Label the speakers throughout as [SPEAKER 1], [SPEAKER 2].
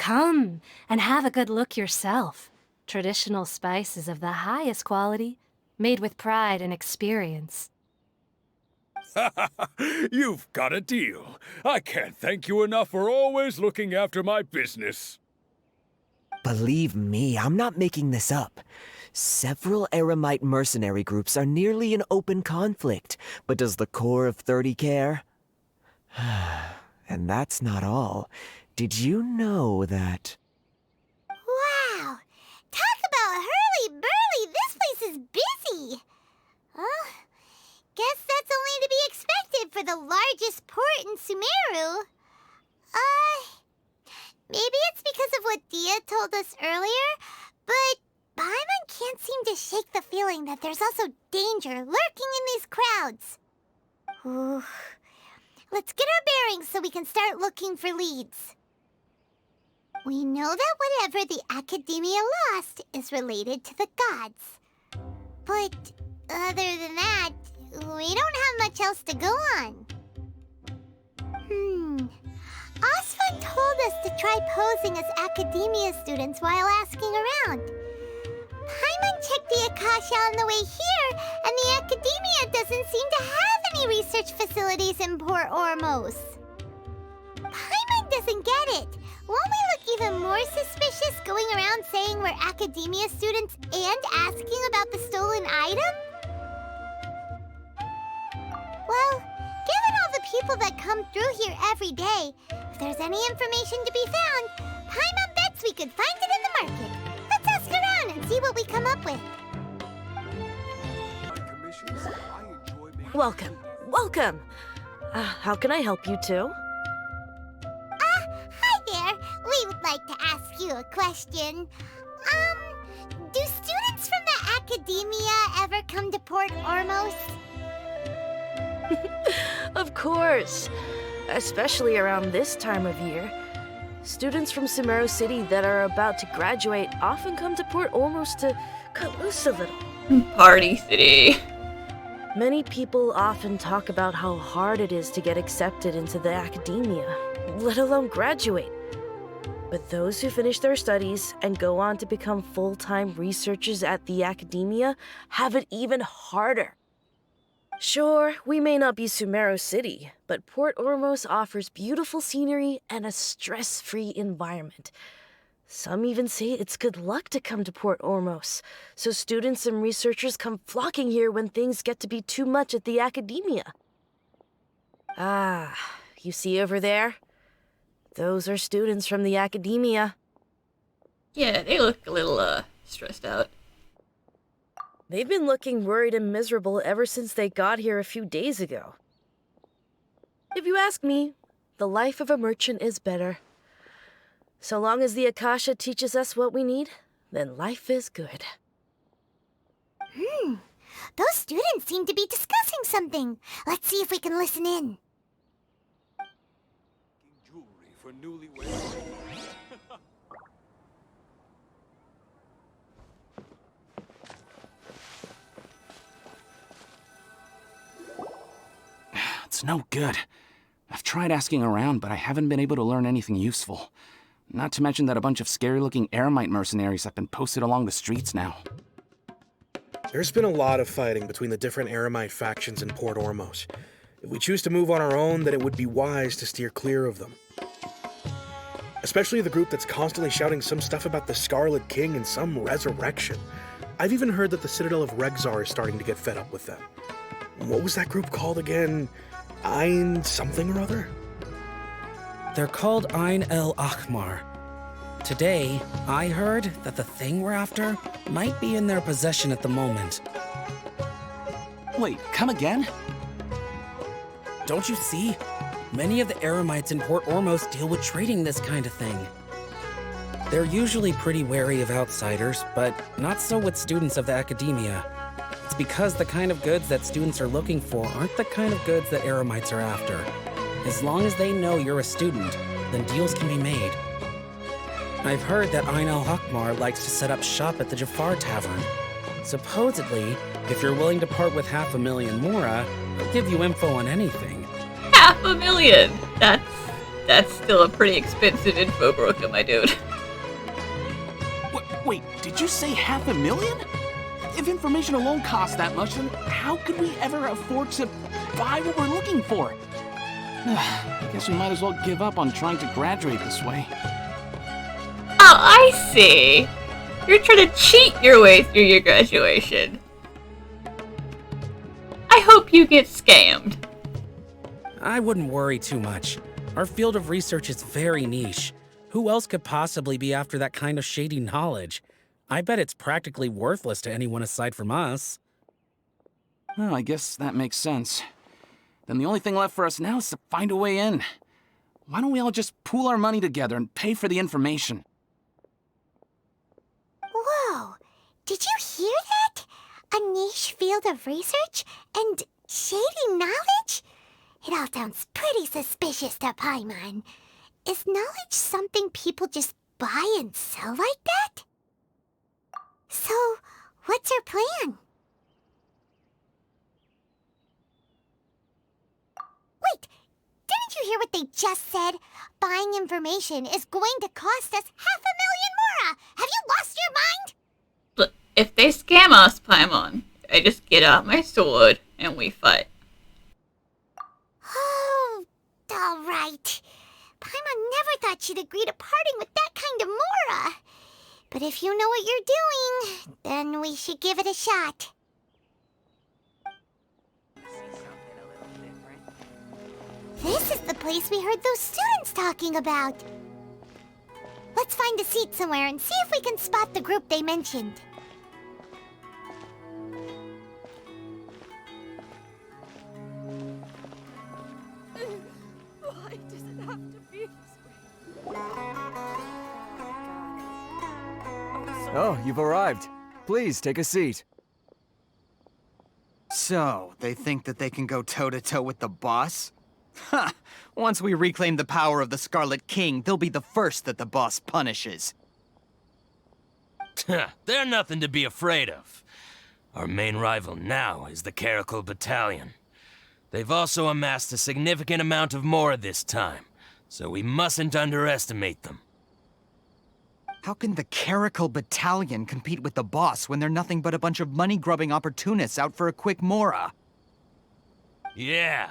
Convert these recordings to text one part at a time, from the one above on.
[SPEAKER 1] Come and have a good look yourself. Traditional spices of the highest quality, made with pride and experience.
[SPEAKER 2] You've got a deal. I can't thank you enough for always looking after my business.
[SPEAKER 3] Believe me, I'm not making this up. Several Eremite mercenary groups are nearly in open conflict, but does the core of 30 care? And that's not all. Did you know that...
[SPEAKER 4] Wow! Talk about hurly-burly! This place is busy! Guess that's only to be expected for the largest port in Sumeru. Maybe it's because of what Dia told us earlier, but Paimon can't seem to shake the feeling that there's also danger lurking in these crowds. Ooh. Let's get our bearings so we can start looking for leads. We know that whatever the Academia lost is related to the gods. But other than that, we don't have much else to go on. Osfun told us to try posing as Academia students while asking around. Paimon checked the Akasha on the way here, and the Academia doesn't seem to have any research facilities in Port Ormos. Paimon doesn't get it. Won't we look even more suspicious going around saying we're Academia students and asking about the stolen item? Well, given all the people that come through here every day, if there's any information to be found, Paimon bets we could find it in the market. Let's ask around and see what we come up with.
[SPEAKER 1] Welcome, welcome. How can I help you two?
[SPEAKER 4] Hi there. We would like to ask you a question. Do students from the Academia ever come to Port Ormos?
[SPEAKER 1] Of course. Especially around this time of year. Students from Sumeru City that are about to graduate often come to Port Ormos to cut loose a little.
[SPEAKER 5] Party City.
[SPEAKER 1] Many people often talk about how hard it is to get accepted into the Academia, let alone graduate. But those who finish their studies and go on to become full-time researchers at the Academia have it even harder. Sure, we may not be Sumeru City, but Port Ormos offers beautiful scenery and a stress-free environment. Some even say it's good luck to come to Port Ormos, so students and researchers come flocking here when things get to be too much at the Academia. Ah, you see over there? Those are students from the Academia.
[SPEAKER 5] Yeah, they look a little, stressed out.
[SPEAKER 1] They've been looking worried and miserable ever since they got here a few days ago. If you ask me, the life of a merchant is better. So long as the Akasha teaches us what we need, then life is good.
[SPEAKER 4] Those students seem to be discussing something. Let's see if we can listen in.
[SPEAKER 2] Jewelry for newlyweds.
[SPEAKER 6] It's no good. I've tried asking around, but I haven't been able to learn anything useful. Not to mention that a bunch of scary-looking Eremite mercenaries have been posted along the streets now.
[SPEAKER 7] There's been a lot of fighting between the different Eremite factions in Port Ormos. If we choose to move on our own, then it would be wise to steer clear of them. Especially the group that's constantly shouting some stuff about the Scarlet King and some resurrection. I've even heard that the Citadel of Regzar is starting to get fed up with them. What was that group called again? Ein something or other?
[SPEAKER 8] They're called Ein El Akhmar. Today, I heard that the thing we're after might be in their possession at the moment.
[SPEAKER 6] Wait, come again?
[SPEAKER 8] Don't you see? Many of the Eremites in Port Ormos deal with trading this kind of thing. They're usually pretty wary of outsiders, but not so with students of the Academia. It's because the kind of goods that students are looking for aren't the kind of goods that Eremites are after. As long as they know you're a student, then deals can be made. I've heard that Ein El Akhmar likes to set up shop at the Jafar Tavern. Supposedly, if you're willing to part with 500,000 Mora, they'll give you info on anything.
[SPEAKER 5] 500,000! That's That's still a pretty expensive info broker, my dude.
[SPEAKER 6] Wait, did you say $500,000? If information alone costs that much, then how could we ever afford to buy what we're looking for? I guess we might as well give up on trying to graduate this way.
[SPEAKER 5] Oh, I see. You're trying to cheat your way through your graduation. I hope you get scammed.
[SPEAKER 8] I wouldn't worry too much. Our field of research is very niche. Who else could possibly be after that kind of shady knowledge? I bet it's practically worthless to anyone aside from us.
[SPEAKER 6] Well, I guess that makes sense. Then the only thing left for us now is to find a way in. Why don't we all just pool our money together and pay for the information?
[SPEAKER 4] Whoa! Did you hear that? A niche field of research and shady knowledge? It all sounds pretty suspicious to Paimon. Is knowledge something people just buy and sell like that? So, what's our plan? Wait, didn't you hear what they just said? Buying information is going to cost us 500,000 mora! Have you lost your mind?
[SPEAKER 5] Look, if they scam us, Paimon, I just get out my sword and we fight.
[SPEAKER 4] Oh, alright. Paimon never thought she'd agree to parting with that kind of mora. But if you know what you're doing, then we should give it a shot. This is the place we heard those students talking about. Let's find a seat somewhere and see if we can spot the group they mentioned.
[SPEAKER 1] Why does it have to be this way?
[SPEAKER 3] Oh, you've arrived. Please, take a seat.
[SPEAKER 9] So, they think that they can go toe-to-toe with the boss? Ha! Once we reclaim the power of the Scarlet King, they'll be the first that the boss punishes.
[SPEAKER 10] They're nothing to be afraid of. Our main rival now is the Caracal Battalion. They've also amassed a significant amount of mora this time, so we mustn't underestimate them.
[SPEAKER 9] How can the Caracal Battalion compete with the boss when they're nothing but a bunch of money-grubbing opportunists out for a quick mora?
[SPEAKER 10] Yeah,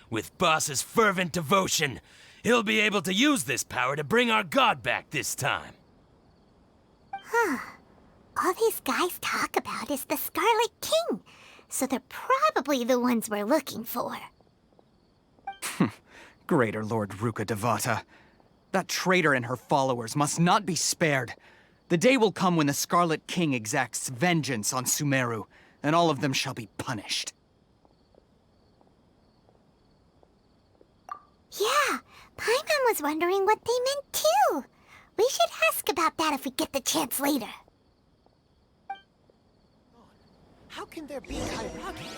[SPEAKER 10] with boss's fervent devotion, he'll be able to use this power to bring our god back this time.
[SPEAKER 4] Huh. All these guys talk about is the Scarlet King, so they're probably the ones we're looking for.
[SPEAKER 9] Greater Lord Ruka Devata. That traitor and her followers must not be spared. The day will come when the Scarlet King exacts vengeance on Sumeru, and all of them shall be punished.
[SPEAKER 4] Yeah, Paimon was wondering what they meant too. We should ask about that if we get the chance later.
[SPEAKER 11] How can there be Kairagi here?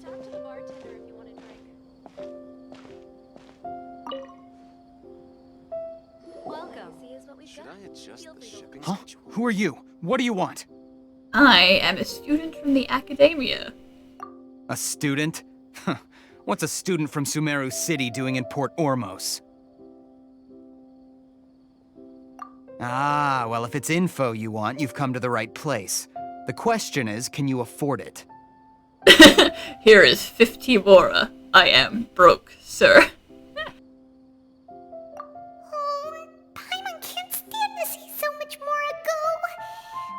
[SPEAKER 1] Talk to the bartender if you want a drink. Welcome. See is what we've
[SPEAKER 11] Should
[SPEAKER 1] got.
[SPEAKER 11] I adjust the shipping
[SPEAKER 9] Huh?
[SPEAKER 11] schedule?
[SPEAKER 9] Who are you? What do you want?
[SPEAKER 5] I am a student from the academia.
[SPEAKER 9] A student? Huh. What's a student from Sumeru City doing in Port Ormos? Ah, well, if it's info you want, you've come to the right place. The question is, can you afford it?
[SPEAKER 5] Here is 50 mora. I am broke, sir.
[SPEAKER 4] Oh, Paimon can't stand to see so much more go.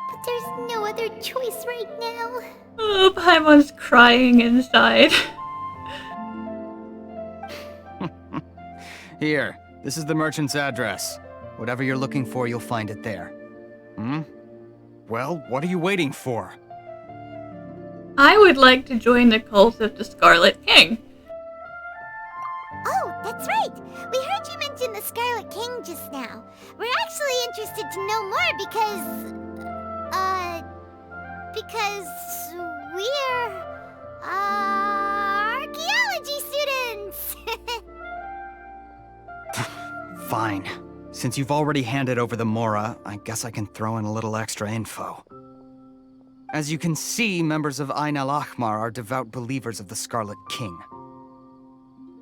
[SPEAKER 4] But there's no other choice right now.
[SPEAKER 5] Oh, Paimon's crying inside.
[SPEAKER 9] Here, this is the merchant's address. Whatever you're looking for, you'll find it there. Hmm? Well, what are you waiting for?
[SPEAKER 5] I would like to join the cult of the Scarlet King.
[SPEAKER 4] Oh, that's right. We heard you mention the Scarlet King just now. We're actually interested to know more because we're, archaeology students.
[SPEAKER 9] Fine. Since you've already handed over the mora, I guess I can throw in a little extra info. As you can see, members of Ain al-Ahmar are devout believers of the Scarlet King.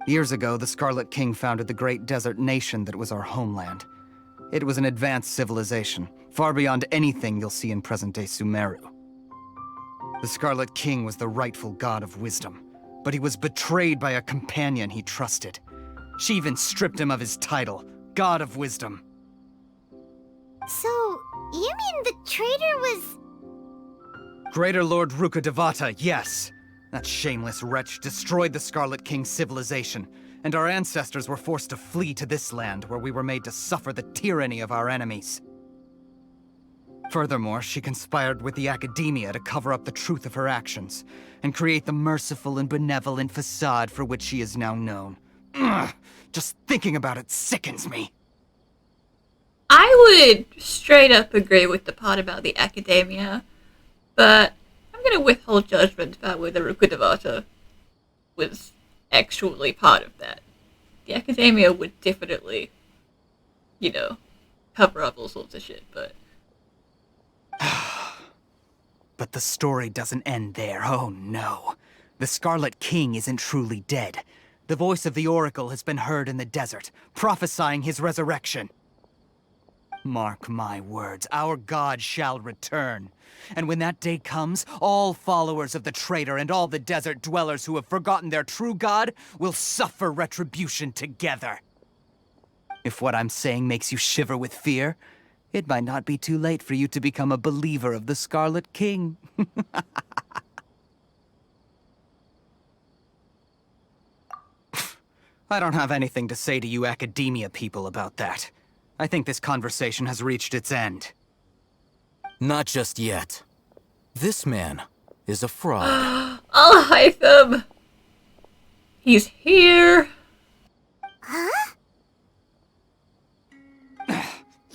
[SPEAKER 9] Years ago, the Scarlet King founded the great desert nation that was our homeland. It was an advanced civilization, far beyond anything you'll see in present-day Sumeru. The Scarlet King was the rightful god of wisdom, but he was betrayed by a companion he trusted. She even stripped him of his title, God of Wisdom.
[SPEAKER 4] So, you mean the traitor was...
[SPEAKER 9] Greater Lord Ruka Devata, yes. That shameless wretch destroyed the Scarlet King's civilization, and our ancestors were forced to flee to this land where we were made to suffer the tyranny of our enemies. Furthermore, she conspired with the Academia to cover up the truth of her actions, and create the merciful and benevolent facade for which she is now known. Ugh, just thinking about it sickens me.
[SPEAKER 5] I would straight up agree with the part about the Academia, but I'm gonna withhold judgment about whether Ruka Devata was actually part of that. The Academia would definitely, you know, cover up all sorts of shit, but...
[SPEAKER 9] But the story doesn't end there, oh no. The Scarlet King isn't truly dead. The voice of the Oracle has been heard in the desert, prophesying his resurrection. Mark my words, our god shall return. And when that day comes, all followers of the traitor and all the desert dwellers who have forgotten their true god will suffer retribution together. If what I'm saying makes you shiver with fear, it might not be too late for you to become a believer of the Scarlet King. I don't have anything to say to you Academia people about that. I think this conversation has reached its end.
[SPEAKER 12] Not just yet. This man is a fraud.
[SPEAKER 5] I'll hate them! He's here!
[SPEAKER 4] Huh?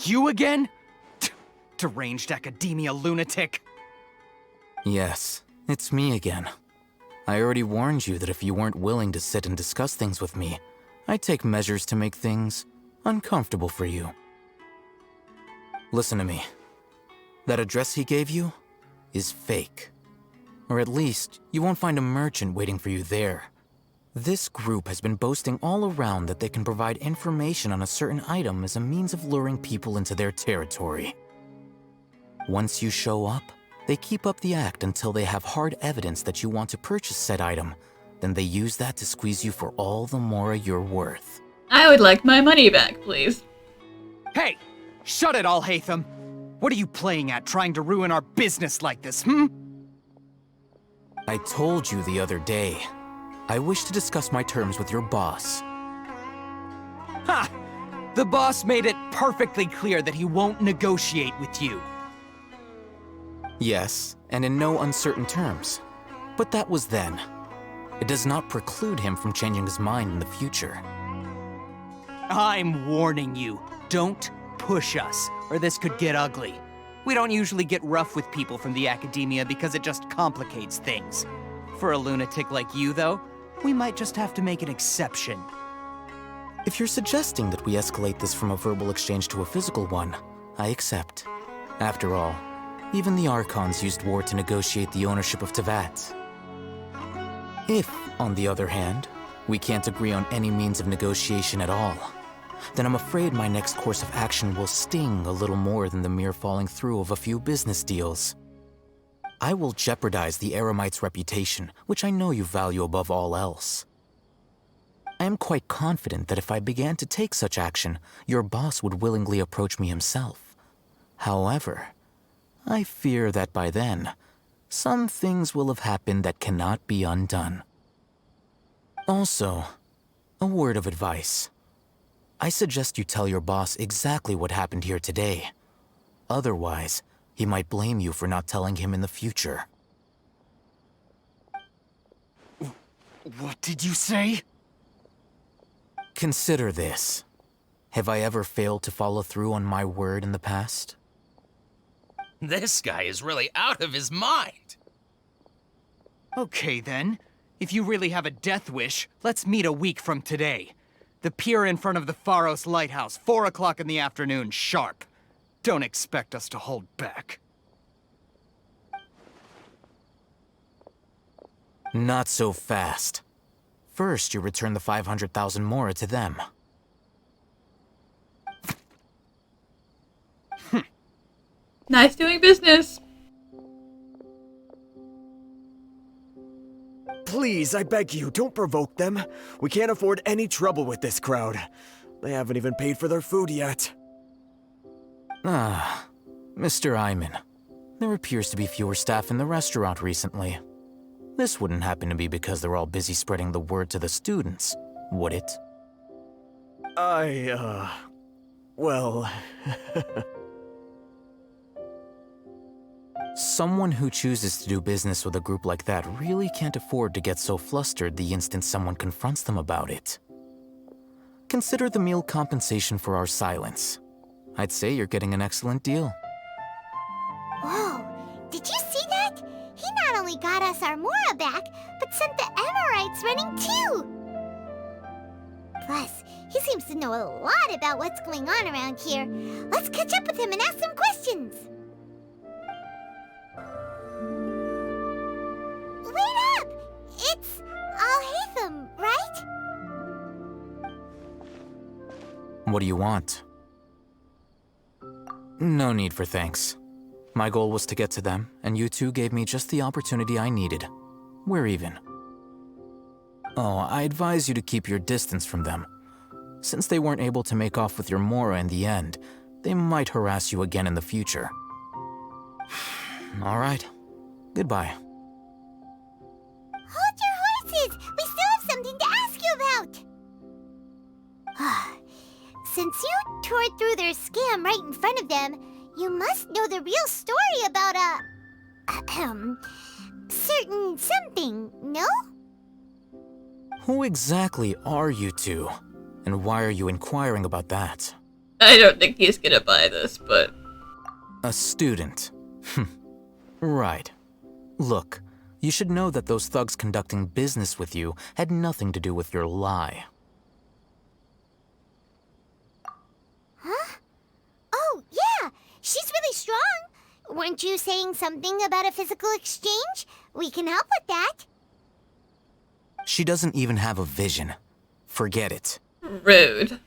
[SPEAKER 9] You again? Deranged Academia lunatic.
[SPEAKER 12] Yes, it's me again. I already warned you that if you weren't willing to sit and discuss things with me, I'd take measures to make things uncomfortable for you. Listen to me. That address he gave you is fake. Or at least, you won't find a merchant waiting for you there. This group has been boasting all around that they can provide information on a certain item as a means of luring people into their territory. Once you show up, they keep up the act until they have hard evidence that you want to purchase said item. Then they use that to squeeze you for all the more you're worth.
[SPEAKER 5] I would like my money back, please.
[SPEAKER 9] Hey! Shut it, Al-Haytham! What are you playing at, trying to ruin our business like this,
[SPEAKER 12] I told you the other day. I wish to discuss my terms with your boss.
[SPEAKER 9] Ha! The boss made it perfectly clear that he won't negotiate with you.
[SPEAKER 12] Yes, and in no uncertain terms. But that was then. It does not preclude him from changing his mind in the future.
[SPEAKER 9] I'm warning you. Don't push us, or this could get ugly. We don't usually get rough with people from the Academia because it just complicates things. For a lunatic like you, though, we might just have to make an exception.
[SPEAKER 12] If you're suggesting that we escalate this from a verbal exchange to a physical one, I accept. After all, even the Archons used war to negotiate the ownership of Teyvat. If, on the other hand, we can't agree on any means of negotiation at all, then I'm afraid my next course of action will sting a little more than the mere falling through of a few business deals. I will jeopardize the Eremite's reputation, which I know you value above all else. I am quite confident that if I began to take such action, your boss would willingly approach me himself. However, I fear that by then, some things will have happened that cannot be undone. Also, a word of advice. I suggest you tell your boss exactly what happened here today. Otherwise, he might blame you for not telling him in the future.
[SPEAKER 9] What did you say?
[SPEAKER 12] Consider this. Have I ever failed to follow through on my word in the past?
[SPEAKER 10] This guy is really out of his mind.
[SPEAKER 9] Okay then. If you really have a death wish, let's meet a week from today. The pier in front of the Pharos Lighthouse, 4 o'clock in the afternoon, sharp. Don't expect us to hold back.
[SPEAKER 12] Not so fast. First, you return the 500,000 mora to them.
[SPEAKER 5] Nice doing business.
[SPEAKER 3] Please, I beg you, don't provoke them. We can't afford any trouble with this crowd. They haven't even paid for their food yet.
[SPEAKER 12] Ah, Mr. Iman. There appears to be fewer staff in the restaurant recently. This wouldn't happen to be because they're all busy spreading the word to the students, would it?
[SPEAKER 3] Well...
[SPEAKER 12] Someone who chooses to do business with a group like that really can't afford to get so flustered the instant someone confronts them about it. Consider the meal compensation for our silence. I'd say you're getting an excellent deal.
[SPEAKER 4] Whoa, did you see that? He not only got us our Mora back, but sent the Amorites running too! Plus, he seems to know a lot about what's going on around here. Let's catch up with him and ask some questions! Wait up! It's Al-Haytham, right?
[SPEAKER 12] What do you want? No need for thanks. My goal was to get to them, and you two gave me just the opportunity I needed. We're even. Oh, I advise you to keep your distance from them. Since they weren't able to make off with your Mora in the end, they might harass you again in the future. All right. Goodbye.
[SPEAKER 4] Hold your horses! We still have something to ask you about! Since you tore through their scam right in front of them, you must know the real story about certain something, no?
[SPEAKER 12] Who exactly are you two? And why are you inquiring about that?
[SPEAKER 5] I don't think he's gonna buy this, but...
[SPEAKER 12] A student. Right. Look, you should know that those thugs conducting business with you had nothing to do with your lie.
[SPEAKER 4] Huh? Oh, yeah! She's really strong! Weren't you saying something about a physical exchange? We can help with that.
[SPEAKER 12] She doesn't even have a vision. Forget it.
[SPEAKER 5] Rude.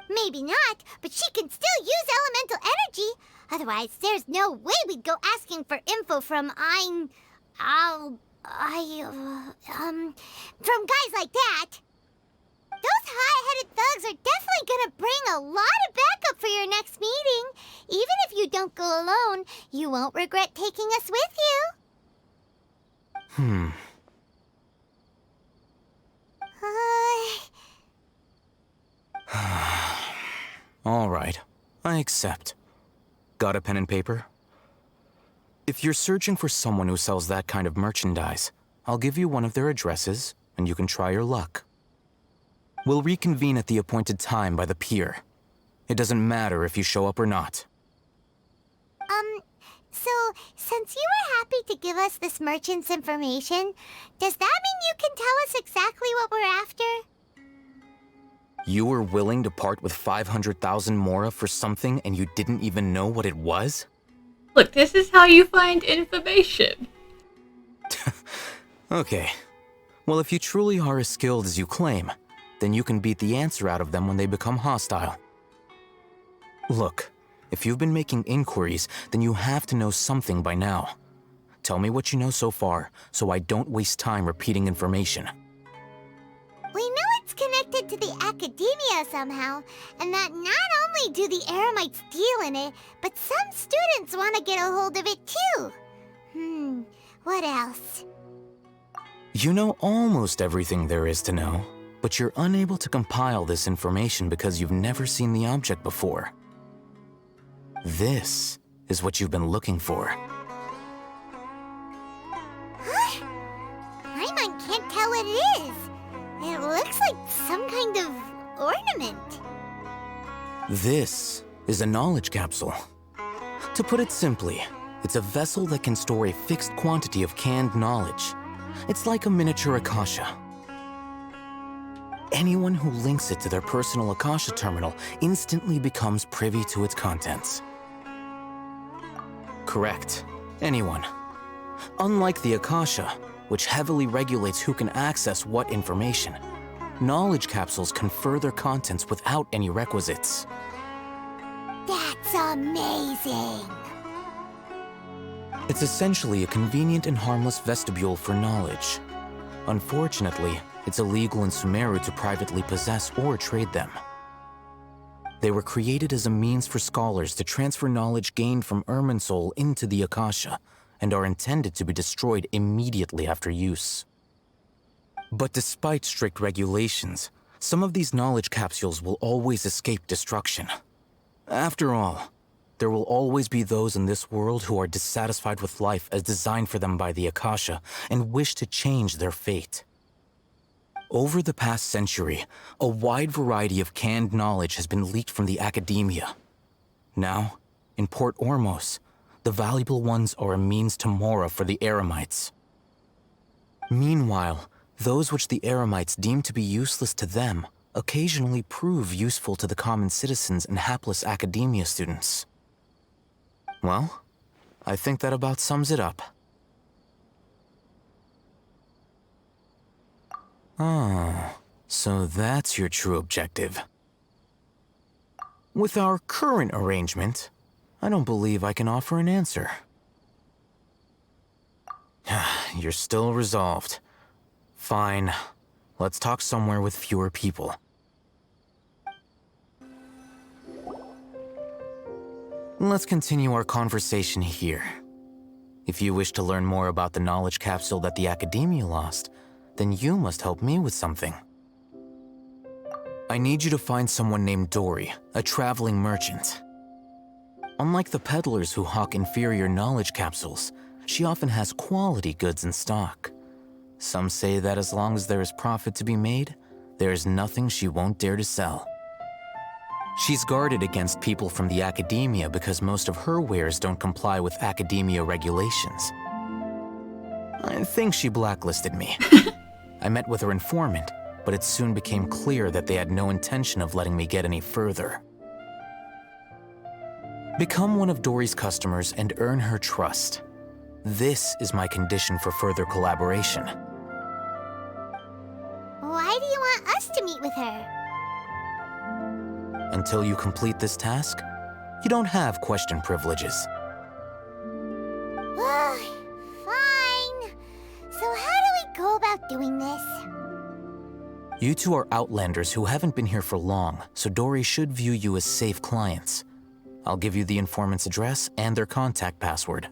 [SPEAKER 4] Maybe not, but she can still use elemental energy. Otherwise, there's no way we'd go asking for info from from guys like that. Those high-headed thugs are definitely gonna bring a lot of backup for your next meeting. Even if you don't go alone, you won't regret taking us with you.
[SPEAKER 12] All right, I accept. Got a pen and paper? If you're searching for someone who sells that kind of merchandise, I'll give you one of their addresses, and you can try your luck. We'll reconvene at the appointed time by the pier. It doesn't matter if you show up or not.
[SPEAKER 4] So, since you were happy to give us this merchant's information, does that mean you can tell us exactly what we're after?
[SPEAKER 12] You were willing to part with 500,000 mora for something and you didn't even know what it was?
[SPEAKER 5] Look, this is how you find information.
[SPEAKER 12] Okay. Well, if you truly are as skilled as you claim, then you can beat the answer out of them when they become hostile. Look, if you've been making inquiries, then you have to know something by now. Tell me what you know so far, so I don't waste time repeating information.
[SPEAKER 4] We know it's connected to the academia somehow, and that not only do the Eremites deal in it, but some students want to get a hold of it too. What else?
[SPEAKER 12] You know almost everything there is to know, but you're unable to compile this information because you've never seen the object before. This is what you've been looking for.
[SPEAKER 4] Huh? Paimon can't tell what it is. It looks like some kind of ornament.
[SPEAKER 12] This is a knowledge capsule. To put it simply, it's a vessel that can store a fixed quantity of canned knowledge. It's like a miniature Akasha. Anyone who links it to their personal Akasha terminal instantly becomes privy to its contents. Correct. Anyone. Unlike the Akasha, which heavily regulates who can access what information. Knowledge capsules confer their contents without any requisites.
[SPEAKER 4] That's amazing!
[SPEAKER 12] It's essentially a convenient and harmless vestibule for knowledge. Unfortunately, it's illegal in Sumeru to privately possess or trade them. They were created as a means for scholars to transfer knowledge gained from Irminsul into the Akasha, and are intended to be destroyed immediately after use. But despite strict regulations, some of these knowledge capsules will always escape destruction. After all, there will always be those in this world who are dissatisfied with life as designed for them by the Akasha and wish to change their fate. Over the past century, a wide variety of canned knowledge has been leaked from the academia. Now, in Port Ormos, the valuable ones are a means to Mora for the Eremites. Meanwhile, those which the Eremites deem to be useless to them occasionally prove useful to the common citizens and hapless academia students. Well, I think that about sums it up. Oh, so that's your true objective. With our current arrangement, I don't believe I can offer an answer. You're still resolved. Fine. Let's talk somewhere with fewer people. Let's continue our conversation here. If you wish to learn more about the knowledge capsule that the Academia lost, then you must help me with something. I need you to find someone named Dory, a traveling merchant. Unlike the peddlers who hawk inferior knowledge capsules, she often has quality goods in stock. Some say that as long as there is profit to be made, there is nothing she won't dare to sell. She's guarded against people from the academia because most of her wares don't comply with academia regulations. I think she blacklisted me. I met with her informant, but it soon became clear that they had no intention of letting me get any further. Become one of Dory's customers and earn her trust. This is my condition for further collaboration.
[SPEAKER 4] Why do you want us to meet with her?
[SPEAKER 12] Until you complete this task, you don't have question privileges.
[SPEAKER 4] Fine. So how do we go about doing this?
[SPEAKER 12] You two are outlanders who haven't been here for long, so Dory should view you as safe clients. I'll give you the informant's address and their contact password.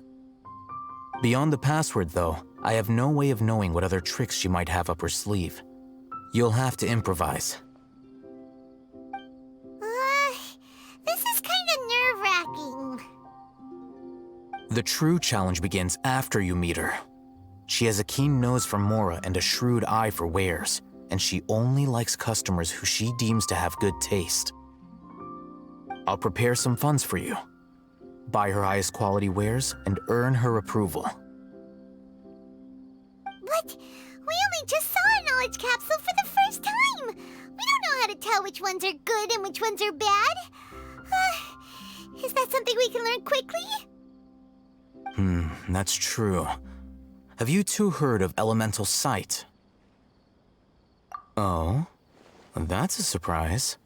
[SPEAKER 12] Beyond the password, though, I have no way of knowing what other tricks she might have up her sleeve. You'll have to improvise.
[SPEAKER 4] This is kind of nerve-wracking.
[SPEAKER 12] The true challenge begins after you meet her. She has a keen nose for Mora and a shrewd eye for wares, and she only likes customers who she deems to have good taste. I'll prepare some funds for you. Buy her highest quality wares and earn her approval.
[SPEAKER 4] But we only just saw a knowledge capsule for the first time. We don't know how to tell which ones are good and which ones are bad. Is that something we can learn quickly?
[SPEAKER 12] That's true. Have you two heard of elemental sight? Oh, that's a surprise.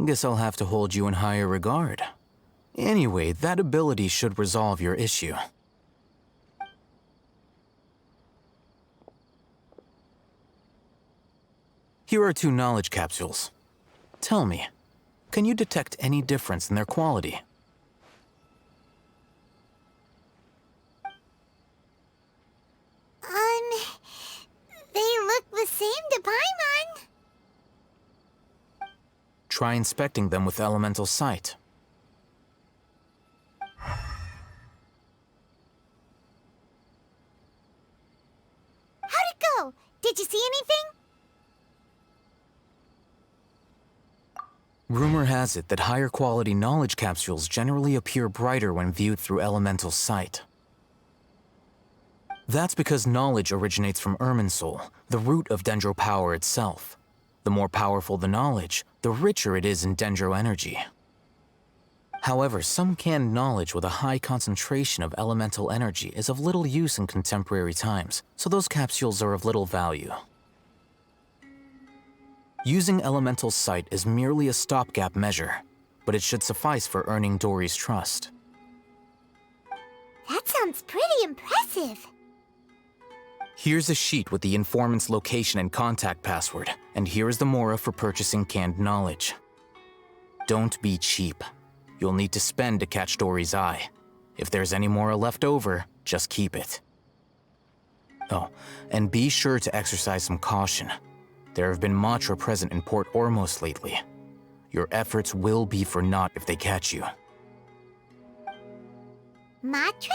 [SPEAKER 12] Guess I'll have to hold you in higher regard. Anyway, that ability should resolve your issue. Here are 2 knowledge capsules. Tell me, can you detect any difference in their quality?
[SPEAKER 4] They look the same to Paimon.
[SPEAKER 12] Try inspecting them with elemental sight.
[SPEAKER 4] How'd it go? Did you see anything?
[SPEAKER 12] Rumor has it that higher quality knowledge capsules generally appear brighter when viewed through elemental sight. That's because knowledge originates from Irminsul, the root of Dendro power itself. The more powerful the knowledge, the richer it is in Dendro energy. However, some canned knowledge with a high concentration of elemental energy is of little use in contemporary times, so those capsules are of little value. Using elemental sight is merely a stopgap measure, but it should suffice for earning Dory's trust.
[SPEAKER 4] That sounds pretty impressive.
[SPEAKER 12] Here's a sheet with the informant's location and contact password, and here is the mora for purchasing canned knowledge. Don't be cheap. You'll need to spend to catch Dory's eye. If there's any mora left over, just keep it. Oh, and be sure to exercise some caution. There have been Matra present in Port Ormos lately. Your efforts will be for naught if they catch you.
[SPEAKER 4] Matra?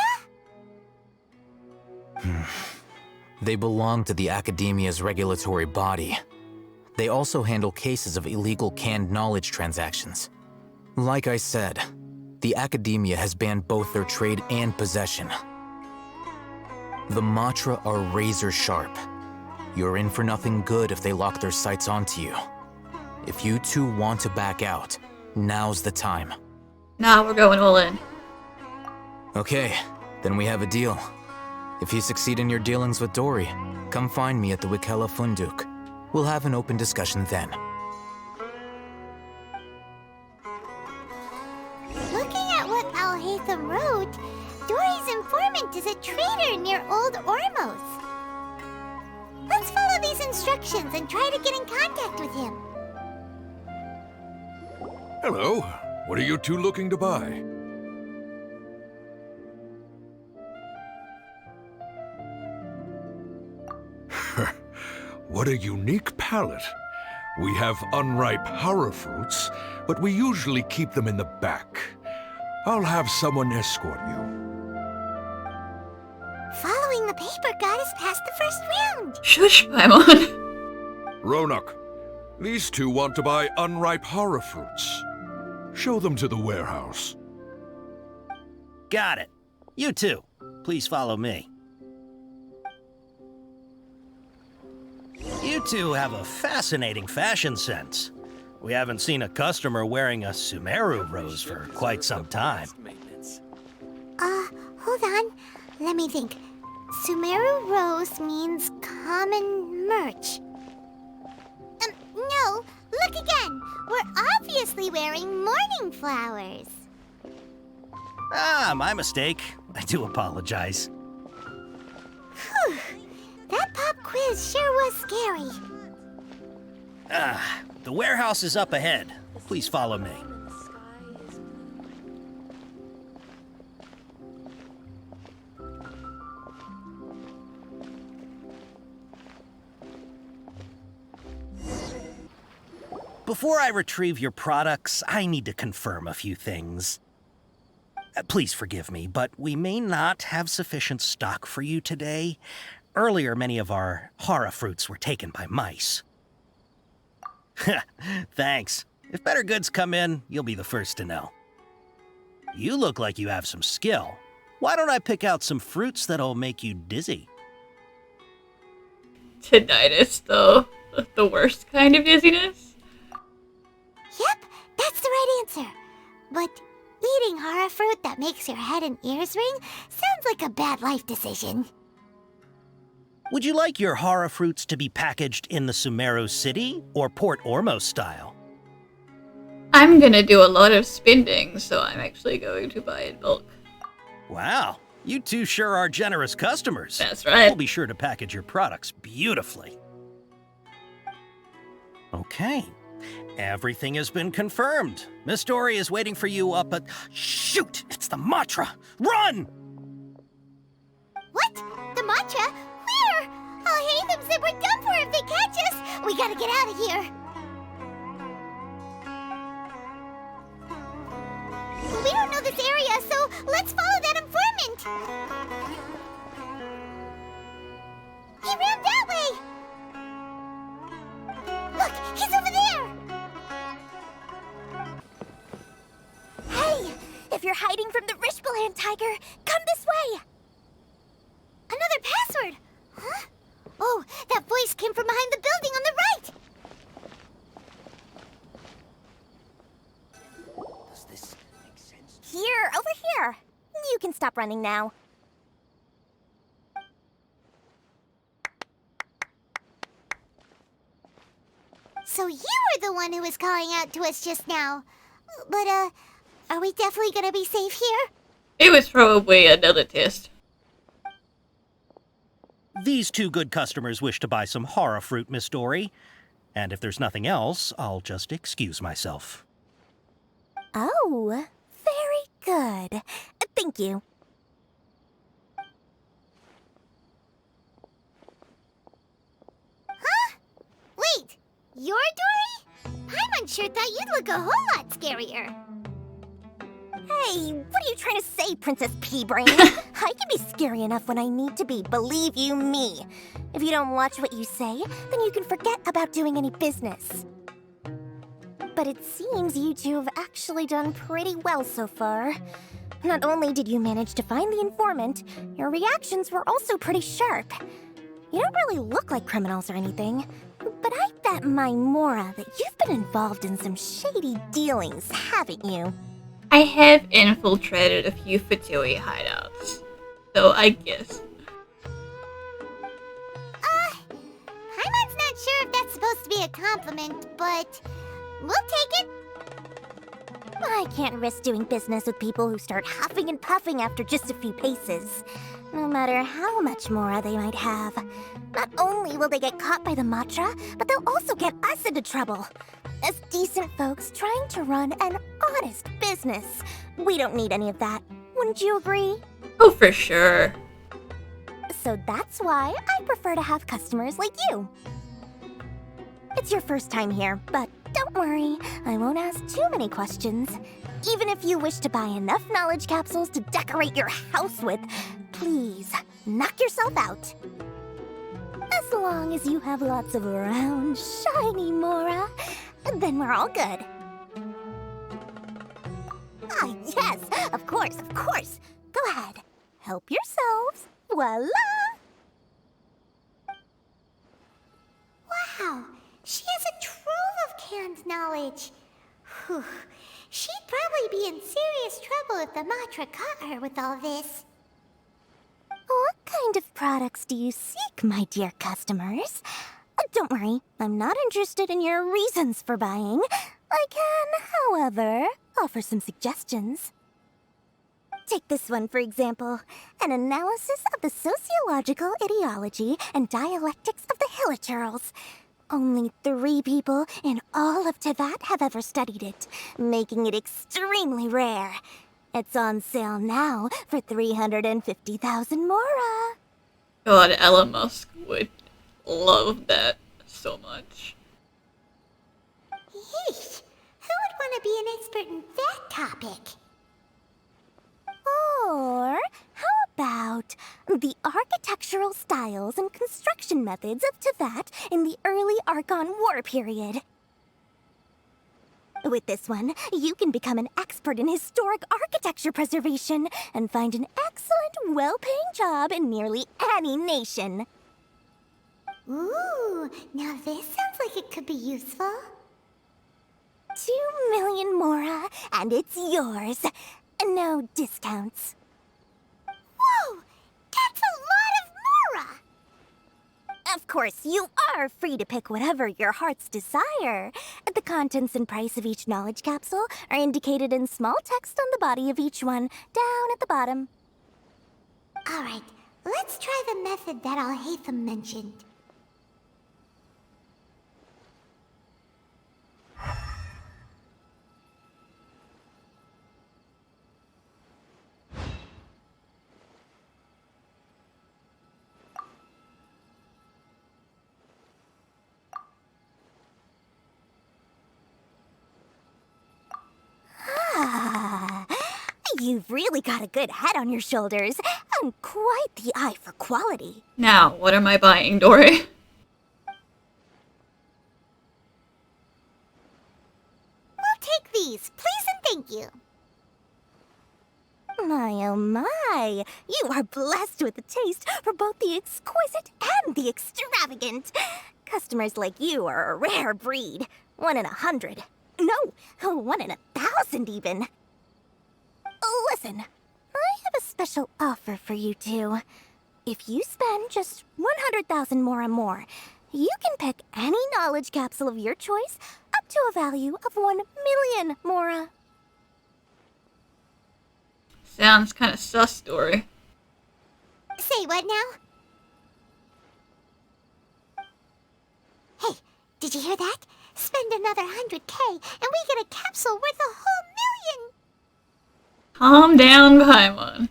[SPEAKER 12] They belong to the Academia's regulatory body. They also handle cases of illegal canned knowledge transactions. Like I said, the Academia has banned both their trade and possession. The Matra are razor sharp. You're in for nothing good if they lock their sights onto you. If you two want to back out, now's the time.
[SPEAKER 5] Nah, we're going all in.
[SPEAKER 12] Okay, then we have a deal. If you succeed in your dealings with Dory, come find me at the Wikela Funduk. We'll have an open discussion then.
[SPEAKER 4] Looking at what Al-Haytham wrote, Dory's informant is a trader near Old Ormos. Let's follow these instructions and try to get in contact with him.
[SPEAKER 2] Hello. What are you two looking to buy? What a unique palate. We have unripe hara fruits, but we usually keep them in the back. I'll have someone escort you.
[SPEAKER 4] Following the paper got us past the first round.
[SPEAKER 5] Shush, Paimon.
[SPEAKER 2] Ronak, these two want to buy unripe hara fruits. Show them to the warehouse.
[SPEAKER 13] Got it. You too. Please follow me. You two have a fascinating fashion sense. We haven't seen a customer wearing a Sumeru rose for quite some time.
[SPEAKER 4] Hold on. Let me think. Sumeru rose means common merch. No. Look again. We're obviously wearing morning flowers.
[SPEAKER 13] Ah, my mistake. I do apologize.
[SPEAKER 4] Whew. That pop quiz sure was scary.
[SPEAKER 13] The warehouse is up ahead. Please follow me. Before I retrieve your products, I need to confirm a few things. Please forgive me, but we may not have sufficient stock for you today. Earlier, many of our hara fruits were taken by mice. Thanks. If better goods come in, you'll be the first to know. You look like you have some skill. Why don't I pick out some fruits that'll make you dizzy?
[SPEAKER 5] Tinnitus, though. The worst kind of dizziness?
[SPEAKER 4] Yep, that's the right answer. But eating hara fruit that makes your head and ears ring sounds like a bad life decision.
[SPEAKER 13] Would you like your hara fruits to be packaged in the Sumeru City or Port Ormos style?
[SPEAKER 5] I'm gonna do a lot of spending, so I'm actually going to buy in bulk.
[SPEAKER 13] Wow, you two sure are generous customers.
[SPEAKER 5] That's right.
[SPEAKER 13] We'll be sure to package your products beautifully. Okay, everything has been confirmed. Miss Dory is waiting for you up at... Shoot, it's the Matra! Run!
[SPEAKER 4] What? The Matra? Where? Al-Haytham said we're done for if they catch us. We gotta get out of here. We don't know this area, so let's follow that informant. He ran that way. Look, he's over there. Hey, if you're hiding from the Rishbalan tiger, come this way. Another password. Huh? Oh, that voice came from behind the building on the right.
[SPEAKER 11] Does this make sense?
[SPEAKER 4] Here, over here. You can stop running now. So you were the one who was calling out to us just now. But, are we definitely gonna be safe here?
[SPEAKER 5] It was probably another test.
[SPEAKER 13] These two good customers wish to buy some horror fruit, Miss Dory. And if there's nothing else, I'll just excuse myself.
[SPEAKER 4] Oh, very good. Thank you. Huh? Wait, you're Dory? I'm unsure thought you'd look a whole lot scarier. Hey, what are you trying to say, Princess Pea-Brain? I can be scary enough when I need to be, believe you me. If you don't watch what you say, then you can forget about doing any business. But it seems you two have actually done pretty well so far. Not only did you manage to find the informant, your reactions were also pretty sharp. You don't really look like criminals or anything, but I bet my Mora that you've been involved in some shady dealings, haven't you?
[SPEAKER 5] I have infiltrated a few Fatui hideouts, so I guess.
[SPEAKER 4] Paimon's not sure if that's supposed to be a compliment, but we'll take it. I can't risk doing business with people who start huffing and puffing after just a few paces, no matter how much Mora they might have. Not only will they get caught by the Matra, but they'll also get us into trouble. As decent folks trying to run an honest business, we don't need any of that. Wouldn't you agree?
[SPEAKER 5] Oh, for sure.
[SPEAKER 4] So that's why I prefer to have customers like you. It's your first time here, but don't worry, I won't ask too many questions. Even if you wish to buy enough knowledge capsules to decorate your house with, please, knock yourself out. As long as you have lots of round, shiny Mora, then we're all good. Ah, yes, of course, of course. Go ahead, help yourselves. Voila! Wow, she has a trove of canned knowledge. Whew. She'd probably be in serious trouble if the Matra caught her with all this. What kind of products do you seek, my dear customers? Don't worry, I'm not interested in your reasons for buying. I can, however, offer some suggestions. Take this one, for example. An analysis of the sociological ideology and dialectics of the Hilichurls. Only 3 people in all of Teyvat have ever studied it, making it extremely rare. It's on sale now for 350,000 Mora.
[SPEAKER 5] God, Elon Musk would love that so much.
[SPEAKER 4] Yeesh, who would want to be an expert in that topic? Or how about the architectural styles and construction methods of Teyvat in the early Archon War period? With this one, you can become an expert in historic architecture preservation and find an excellent, well-paying job in nearly any nation. Ooh, now this sounds like it could be useful. 2 million Mora, and it's yours. No discounts. Whoa! That's a lot of Mora! Of course, you are free to pick whatever your heart's desire. The contents and price of each knowledge capsule are indicated in small text on the body of each one, down at the bottom. Alright, let's try the method that Alhaitham mentioned. You've really got a good head on your shoulders, and quite the eye for quality.
[SPEAKER 5] Now, what am I buying, Dory?
[SPEAKER 4] We'll take these, please and thank you. My oh my, you are blessed with a taste for both the exquisite and the extravagant. Customers like you are a rare breed. 1 in 100. No, 1 in 1,000 even. Listen, I have a special offer for you two. If you spend just 100,000 mora more, you can pick any knowledge capsule of your choice up to a value of 1 million mora.
[SPEAKER 5] Sounds kind of sus, story.
[SPEAKER 4] Say what now? Hey, did you hear that? Spend another 100K and we get a capsule worth a whole million!
[SPEAKER 5] Calm down, Paimon.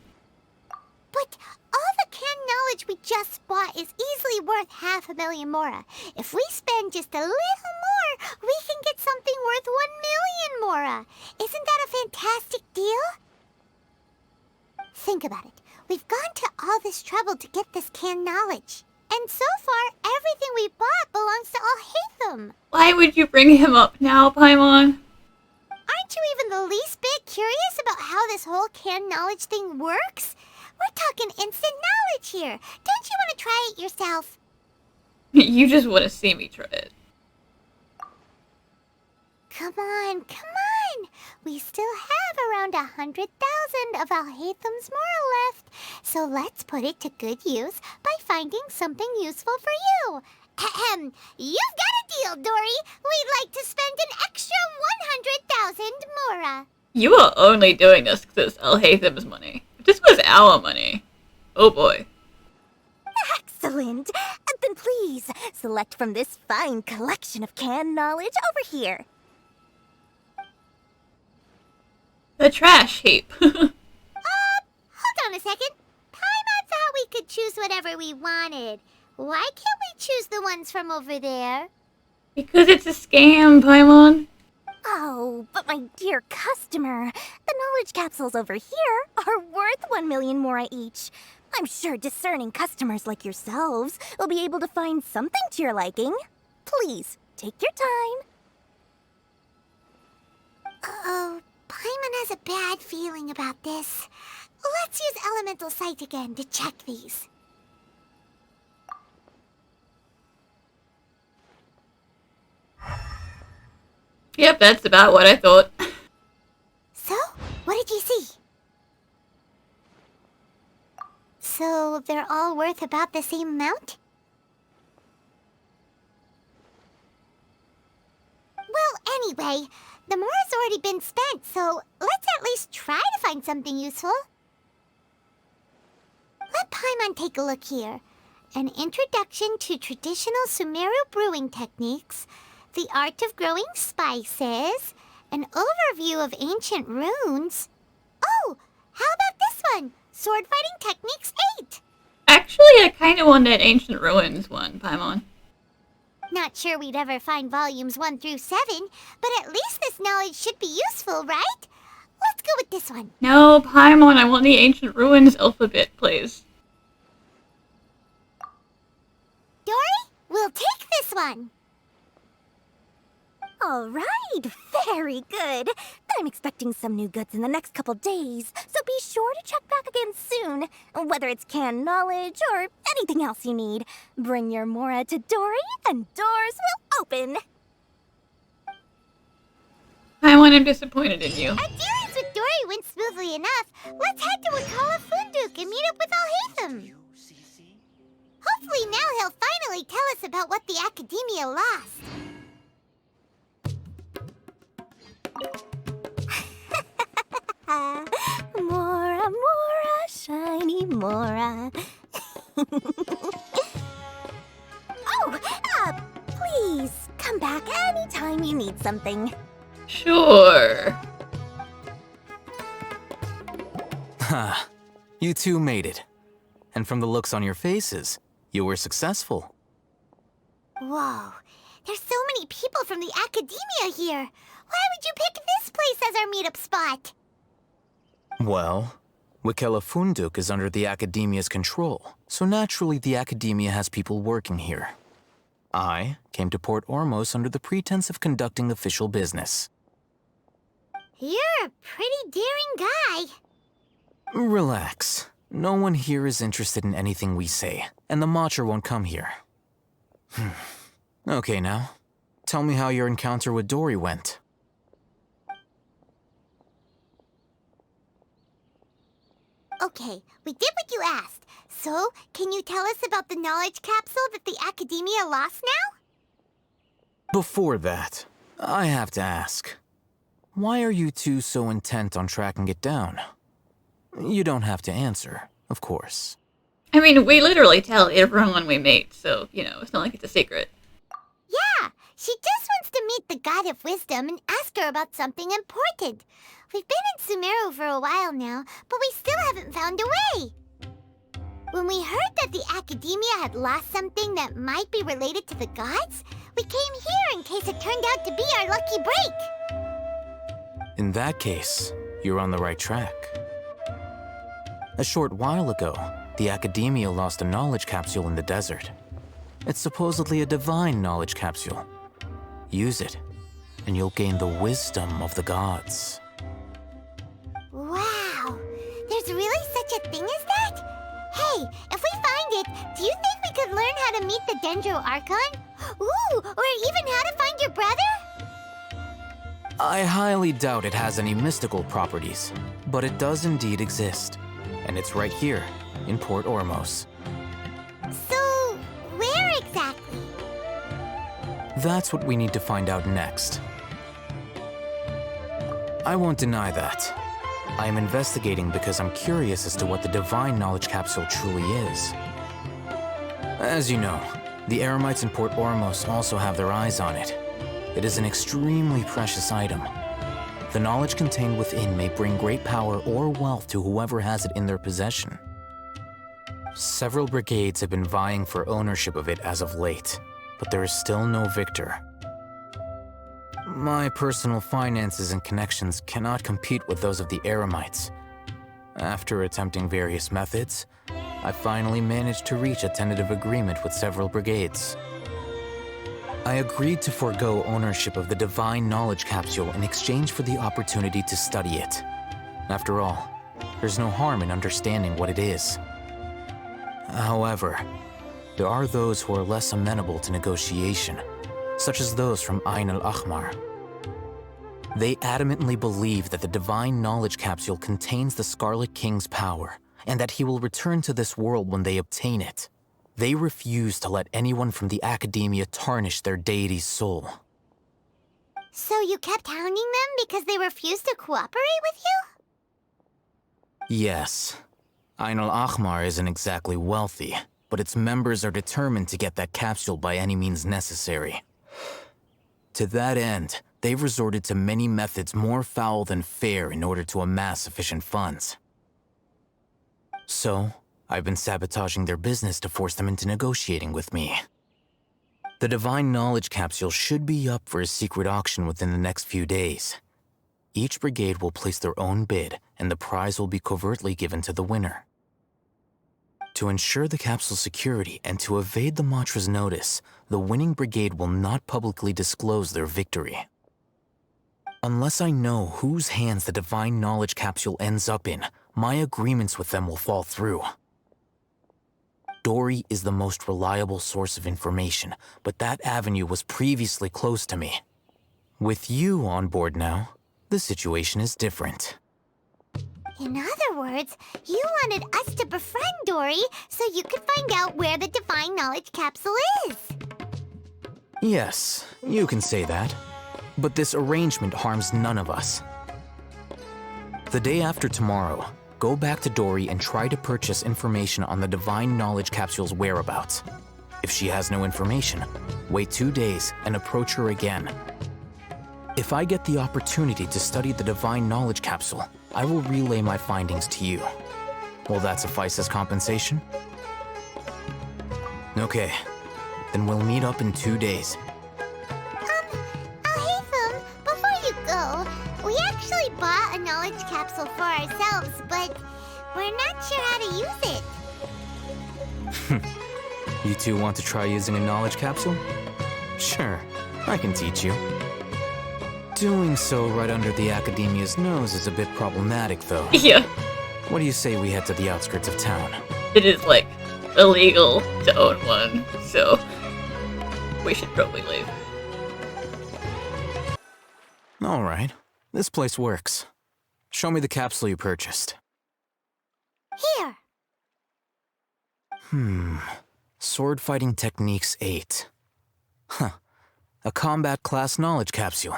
[SPEAKER 4] But all the canned knowledge we just bought is easily worth 500,000 mora. If we spend just a little more, we can get something worth 1 million mora. Isn't that a fantastic deal? Think about it. We've gone to all this trouble to get this canned knowledge. And so far, everything we bought belongs to Alhaitham.
[SPEAKER 5] Why would you bring him up now, Paimon?
[SPEAKER 4] Aren't you even the least bit curious about how this whole canned knowledge thing works? We're talking instant knowledge here. Don't you want to try it yourself?
[SPEAKER 5] You just want to see me try it.
[SPEAKER 4] Come on, come on. We still have around 100,000 of Alhaitham's moral left. So let's put it to good use by finding something useful for you. Ahem. You've got a deal, Dory. We'd like to spend an extra 100,000 mora.
[SPEAKER 5] You are only doing this because it's Alhaitham's money. If this was our money, oh boy.
[SPEAKER 4] Excellent. Then please, select from this fine collection of canned knowledge over here.
[SPEAKER 5] The trash heap.
[SPEAKER 4] Hold on a second. Paimon thought we could choose whatever we wanted. Why can't we choose the ones from over there?
[SPEAKER 5] Because it's a scam, Paimon.
[SPEAKER 4] Oh, but my dear customer, the knowledge capsules over here are worth 1 million mora each. I'm sure discerning customers like yourselves will be able to find something to your liking. Please, take your time. Uh-oh, Paimon has a bad feeling about this. Let's use Elemental Sight again to check these.
[SPEAKER 5] Yep, that's about what I thought.
[SPEAKER 4] So, what did you see? So, they're all worth about the same amount? Well, anyway, the mora's already been spent, so let's at least try to find something useful. Let Paimon take a look here. An introduction to traditional Sumeru brewing techniques, the art of growing spices, an overview of ancient runes. Oh, how about this one? Sword Fighting Techniques 8.
[SPEAKER 5] Actually, I kind of want that Ancient Ruins one, Paimon.
[SPEAKER 4] Not sure we'd ever find volumes 1 through 7, but at least this knowledge should be useful, right? Let's go with this one.
[SPEAKER 5] No, Paimon, I want the Ancient Ruins alphabet, please.
[SPEAKER 4] Dory, we'll take this one. All right, very good. I'm expecting some new goods in the next couple days, so be sure to check back again soon. Whether it's canned knowledge or anything else you need, bring your mora to Dory and doors will open.
[SPEAKER 5] Paimon, I'm disappointed in you.
[SPEAKER 4] Our dealings with Dory went smoothly enough. Let's head to Wakala Funduk and meet up with Alhaitham. Hopefully now he'll finally tell us about what the Academia lost. Mora, Mora, shiny Mora. Please, come back anytime you need something.
[SPEAKER 5] Sure.
[SPEAKER 12] Ha, you two made it. And from the looks on your faces, you were successful.
[SPEAKER 4] Whoa, there's so many people from the Academia here. Why would you pick this place as our meetup spot?
[SPEAKER 12] Well, Wakala Funduk is under the Academia's control, so naturally the Academia has people working here. I came to Port Ormos under the pretense of conducting official business.
[SPEAKER 4] You're a pretty daring guy.
[SPEAKER 12] Relax. No one here is interested in anything we say, and the Matcher won't come here. Okay now, tell me how your encounter with Dory went.
[SPEAKER 4] Okay, we did what you asked. So, can you tell us about the knowledge capsule that the Academia lost now?
[SPEAKER 12] Before that, I have to ask, why are you two so intent on tracking it down? You don't have to answer, of course.
[SPEAKER 5] I mean, we literally tell everyone we meet, so, it's not like it's a secret.
[SPEAKER 4] Yeah, she just wants to meet the God of Wisdom and ask her about something important. We've been in Sumeru for a while now, but we still haven't found a way. When we heard that the Academia had lost something that might be related to the gods, we came here in case it turned out to be our lucky break.
[SPEAKER 12] In that case, you're on the right track. A short while ago, the Academia lost a knowledge capsule in the desert. It's supposedly a divine knowledge capsule. Use it, and you'll gain the wisdom of the gods.
[SPEAKER 4] Wow, there's really such a thing as that? Hey, if we find it, do you think we could learn how to meet the Sumeru Archon? Ooh, or even how to find your brother?
[SPEAKER 12] I highly doubt it has any mystical properties, but it does indeed exist. And it's right here, in Port Ormos.
[SPEAKER 4] So, where exactly?
[SPEAKER 12] That's what we need to find out next. I won't deny that. I am investigating because I'm curious as to what the divine knowledge capsule truly is. As you know, the Eremites in Port Ormos also have their eyes on it. It is an extremely precious item. The knowledge contained within may bring great power or wealth to whoever has it in their possession. Several brigades have been vying for ownership of it as of late, but there is still no victor. My personal finances and connections cannot compete with those of the Eremites. After attempting various methods, I finally managed to reach a tentative agreement with several brigades. I agreed to forego ownership of the divine knowledge capsule in exchange for the opportunity to study it. After all, there's no harm in understanding what it is. However, there are those who are less amenable to negotiation, such as those from Ain al-Ahmar. They adamantly believe that the divine knowledge capsule contains the Scarlet King's power, and that he will return to this world when they obtain it. They refuse to let anyone from the Academia tarnish their deity's soul.
[SPEAKER 4] So you kept hounding them because they refused to cooperate with you?
[SPEAKER 12] Yes. Ain al-Ahmar isn't exactly wealthy, but its members are determined to get that capsule by any means necessary. To that end, they've resorted to many methods more foul than fair in order to amass sufficient funds. So, I've been sabotaging their business to force them into negotiating with me. The divine knowledge capsule should be up for a secret auction within the next few days. Each brigade will place their own bid, and the prize will be covertly given to the winner. To ensure the capsule's security and to evade the Matra's notice, the winning brigade will not publicly disclose their victory. Unless I know whose hands the divine knowledge capsule ends up in, my agreements with them will fall through. Dory is the most reliable source of information, but that avenue was previously closed to me. With you on board now, the situation is different.
[SPEAKER 4] In other words, you wanted us to befriend Dory so you could find out where the divine knowledge capsule is.
[SPEAKER 12] Yes, you can say that. But this arrangement harms none of us. The day after tomorrow, go back to Dory and try to purchase information on the divine knowledge capsule's whereabouts. If she has no information, wait 2 days and approach her again. If I get the opportunity to study the divine knowledge capsule, I will relay my findings to you. Will that suffice as compensation? Okay, then we'll meet up in 2 days.
[SPEAKER 4] Al-Haytham, before you go, we actually bought a knowledge capsule for ourselves, but we're not sure how to use it.
[SPEAKER 12] You two want to try using a knowledge capsule? Sure, I can teach you. Doing so right under the Academia's nose is a bit problematic, though.
[SPEAKER 5] Yeah.
[SPEAKER 12] What do you say we head to the outskirts of town?
[SPEAKER 5] It is, illegal to own one, so we should probably leave.
[SPEAKER 12] All right, this place works. Show me the capsule you purchased.
[SPEAKER 4] Here.
[SPEAKER 12] Sword Fighting Techniques 8. Huh. A combat class knowledge capsule.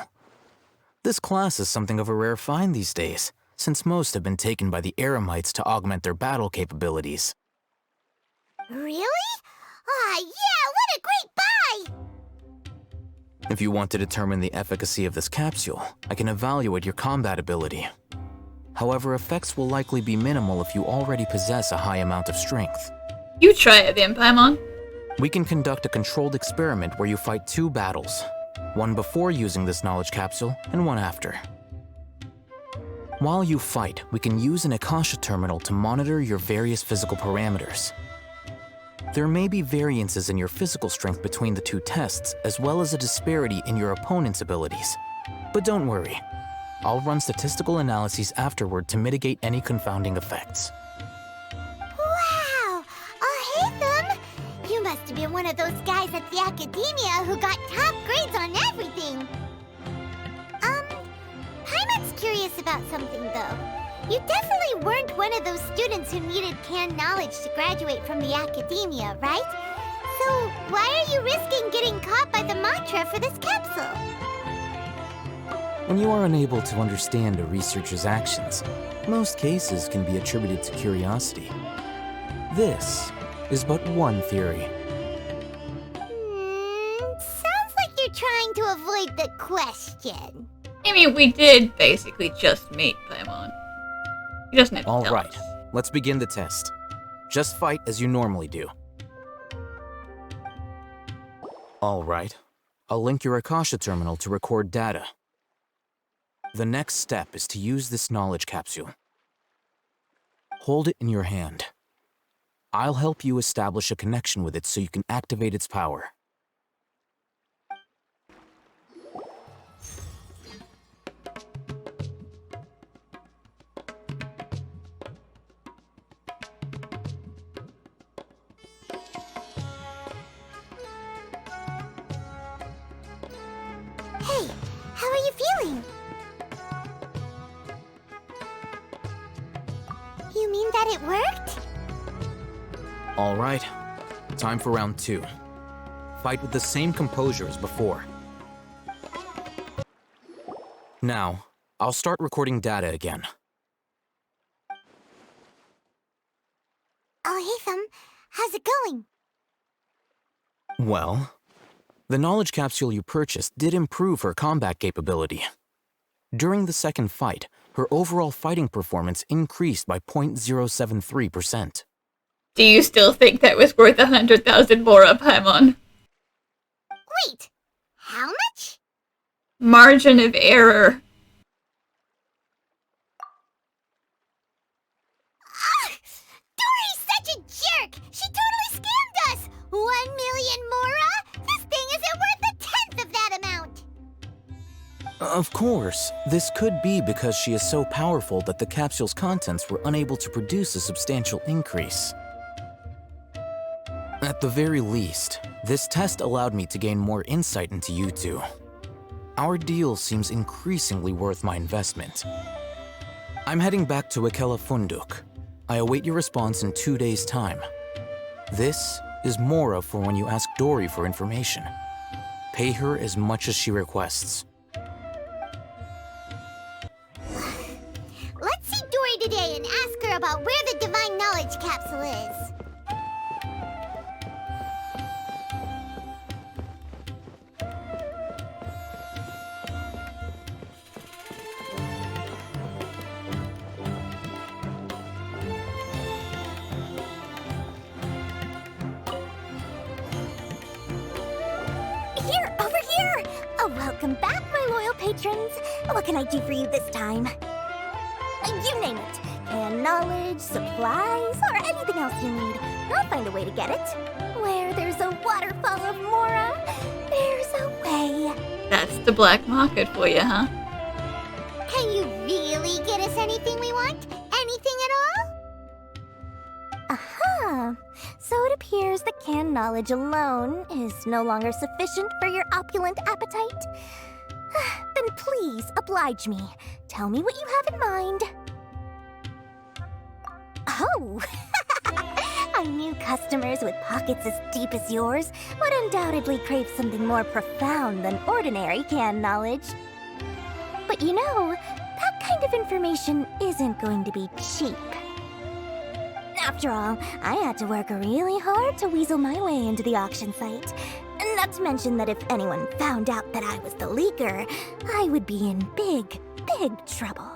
[SPEAKER 12] This class is something of a rare find these days, since most have been taken by the Eremites to augment their battle capabilities.
[SPEAKER 4] Really? Aw, yeah, what a great buy!
[SPEAKER 12] If you want to determine the efficacy of this capsule, I can evaluate your combat ability. However, effects will likely be minimal if you already possess a high amount of strength.
[SPEAKER 5] You try it then, Paimon.
[SPEAKER 12] We can conduct a controlled experiment where you fight 2 battles, one before using this knowledge capsule and one after. While you fight, we can use an Akasha terminal to monitor your various physical parameters. There may be variances in your physical strength between the 2 tests, as well as a disparity in your opponent's abilities. But don't worry, I'll run statistical analyses afterward to mitigate any confounding effects.
[SPEAKER 4] Wow! Haytham! You must have been one of those guys at the Academia who got top grades on everything! Paimon's curious about something, though. You definitely weren't one of those students who needed canned knowledge to graduate from the Academia, right? So, why are you risking getting caught by the mantra for this capsule?
[SPEAKER 12] When you are unable to understand a researcher's actions, most cases can be attributed to curiosity. This is but one theory.
[SPEAKER 4] Sounds like you're trying to avoid the question.
[SPEAKER 5] I mean, we did basically just meet Paimon. He doesn't have to
[SPEAKER 12] All
[SPEAKER 5] tell
[SPEAKER 12] right,
[SPEAKER 5] us.
[SPEAKER 12] let's begin the test. Just fight as you normally do. All right, I'll link your Akasha terminal to record data. The next step is to use this knowledge capsule. Hold it in your hand. I'll help you establish a connection with it so you can activate its power.
[SPEAKER 4] Hey, how are you feeling? You mean that it worked?
[SPEAKER 12] All right, time for round 2. Fight with the same composure as before. Now, I'll start recording data again.
[SPEAKER 4] Haytham, how's it going?
[SPEAKER 12] Well, the knowledge capsule you purchased did improve her combat capability. During the second fight, her overall fighting performance increased by 0.073%.
[SPEAKER 5] Do you still think that was worth 100,000 Mora, Paimon?
[SPEAKER 4] Wait, how much?
[SPEAKER 5] Margin of error.
[SPEAKER 4] Dory's such a jerk! She totally scammed us! 1 million Mora? This thing isn't worth a 10th of that amount!
[SPEAKER 12] Of course, this could be because she is so powerful that the capsule's contents were unable to produce a substantial increase. At the very least, this test allowed me to gain more insight into you two. Our deal seems increasingly worth my investment. I'm heading back to Ikela Funduk. I await your response in 2 days' time. This is Mora for when you ask Dory for information. Pay her as much as she requests.
[SPEAKER 4] Let's see Dory today and ask her about where the Divine Knowledge Capsule is. Here, over here! Welcome back, my loyal patrons. What can I do for you this time? You name it. Canned knowledge, supplies, or anything else you need. I'll find a way to get it. Where there's a waterfall of Mora, there's a way.
[SPEAKER 5] That's the black market for you, huh?
[SPEAKER 4] Can you really get us anything we want? Anything at all? Aha! So it appears that canned knowledge alone is no longer sufficient for your opulent appetite. Then please oblige me. Tell me what you have in mind. Oh! Our new customers with pockets as deep as yours would undoubtedly crave something more profound than ordinary canned knowledge. But you know, that kind of information isn't going to be cheap. After all, I had to work really hard to weasel my way into the auction site. Not to mention that if anyone found out that I was the leaker, I would be in big, big trouble.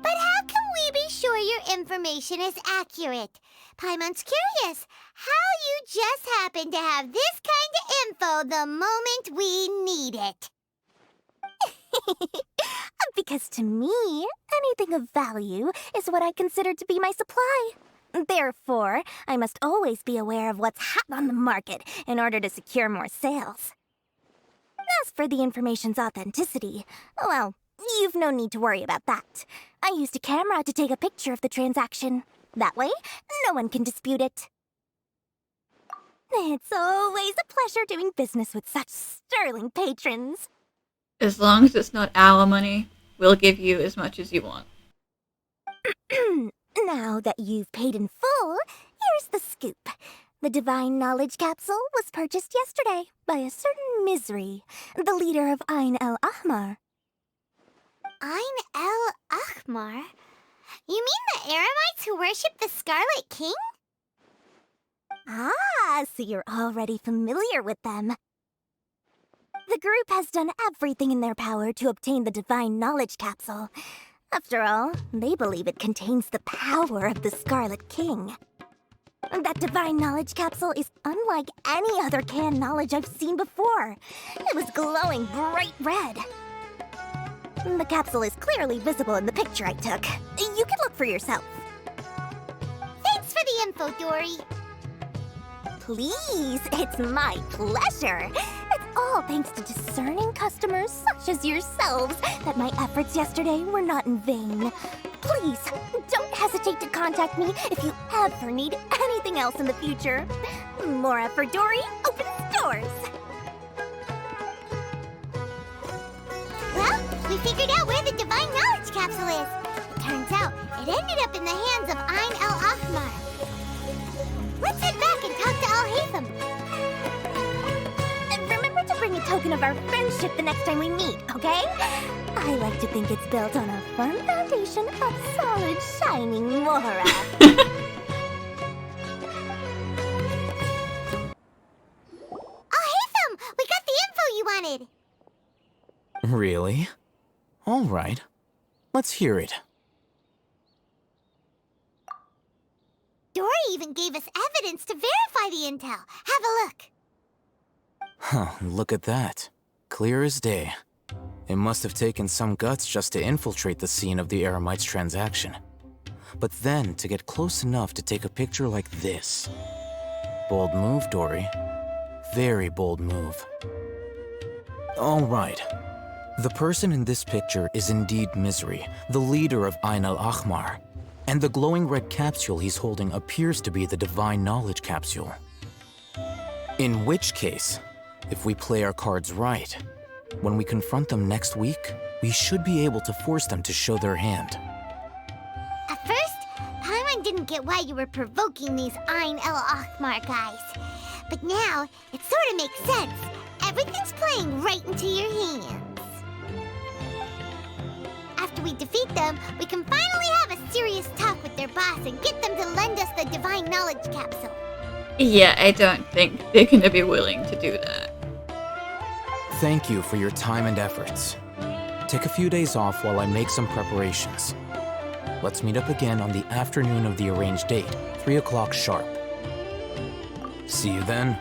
[SPEAKER 14] But how can we be sure your information is accurate? Paimon's curious how you just happen to have this kind of info the moment we need it.
[SPEAKER 4] Because to me, anything of value is what I consider to be my supply. Therefore, I must always be aware of what's hot on the market in order to secure more sales. As for the information's authenticity, well, you've no need to worry about that. I used a camera to take a picture of the transaction. That way, no one can dispute it. It's always a pleasure doing business with such sterling patrons.
[SPEAKER 5] As long as it's not our money, we'll give you as much as you want.
[SPEAKER 4] Now that you've paid in full, here's the scoop. The Divine Knowledge Capsule was purchased yesterday by a certain Misery, the leader of Ain el Ahmar.
[SPEAKER 14] Ain el Ahmar? You mean the Eremites who worship the Scarlet King?
[SPEAKER 4] Ah, so you're already familiar with them. The group has done everything in their power to obtain the Divine Knowledge Capsule. After all, they believe it contains the power of the Scarlet King. That Divine Knowledge Capsule is unlike any other canned knowledge I've seen before. It was glowing bright red. The capsule is clearly visible in the picture I took. You can look for yourself.
[SPEAKER 14] Thanks for the info, Dory.
[SPEAKER 4] Please, it's my pleasure. It's all thanks to discerning customers such as yourselves that my efforts yesterday were not in vain. Please, don't hesitate to contact me if you ever need anything else in the future. More effort, Dory, opens doors.
[SPEAKER 14] Well, we figured out where the Divine Knowledge Capsule is. It turns out it ended up in the hands of Ain el Ahmar. Let's head back and talk to Al-Haytham.
[SPEAKER 4] Remember to bring a token of our friendship the next time we meet, okay? I like to think it's built on a firm foundation of solid, shining Mora.
[SPEAKER 14] Al-Haytham, we got the info you wanted.
[SPEAKER 12] Really? All right. Let's hear it.
[SPEAKER 14] Dory even gave us evidence to verify the intel. Have a look.
[SPEAKER 12] Huh, look at that. Clear as day. It must have taken some guts just to infiltrate the scene of the Eremites' transaction. But then to get close enough to take a picture like this. Bold move, Dory. Very bold move. All right. The person in this picture is indeed Misery, the leader of Ain el Ahmar. And the glowing red capsule he's holding appears to be the Divine Knowledge Capsule. In which case, if we play our cards right, when we confront them next week, we should be able to force them to show their hand.
[SPEAKER 14] At first, Paimon didn't get why you were provoking these Ain el Ahmar guys. But now, it sort of makes sense. Everything's playing right into your hands. After we defeat them, we can finally have a serious talk with their boss and get them to lend us the Divine Knowledge Capsule.
[SPEAKER 5] Yeah, I don't think they're gonna be willing to do that.
[SPEAKER 12] Thank you for your time and efforts. Take a few days off while I make some preparations. Let's meet up again on the afternoon of the arranged date, 3 o'clock sharp. See you then.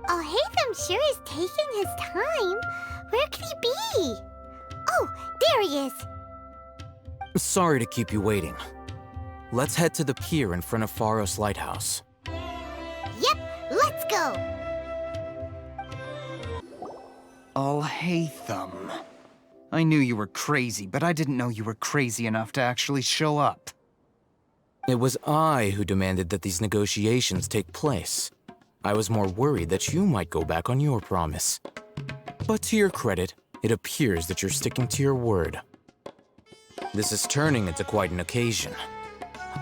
[SPEAKER 14] Al-Haytham sure is taking his time. Where could he be? Oh, there he is.
[SPEAKER 12] Sorry to keep you waiting. Let's head to the pier in front of Pharos Lighthouse.
[SPEAKER 14] Yep, let's go.
[SPEAKER 9] Al-Haytham. I knew you were crazy, but I didn't know you were crazy enough to actually show up.
[SPEAKER 12] It was I who demanded that these negotiations take place. I was more worried that you might go back on your promise. But to your credit, it appears that you're sticking to your word. This is turning into quite an occasion.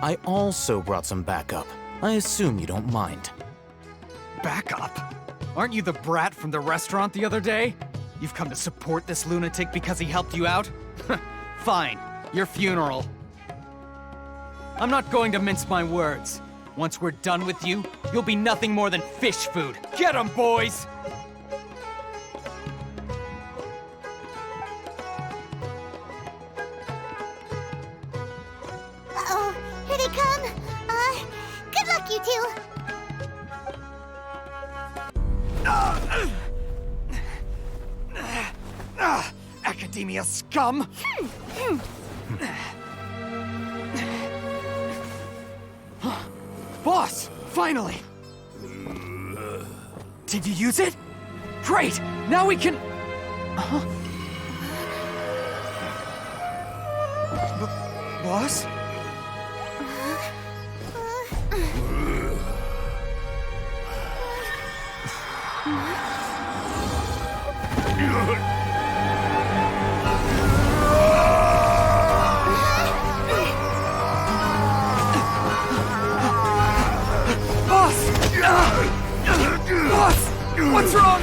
[SPEAKER 12] I also brought some backup. I assume you don't mind.
[SPEAKER 9] Backup? Aren't you the brat from the restaurant the other day? You've come to support this lunatic because he helped you out? Fine, your funeral. I'm not going to mince my words. Once we're done with you, you'll be nothing more than fish food. Get 'em, boys!
[SPEAKER 14] Uh-oh, here they come. Good luck, you two.
[SPEAKER 9] Academia scum! Boss! Finally! Did you use it? Great! Now we can... Boss? Boss! What's wrong?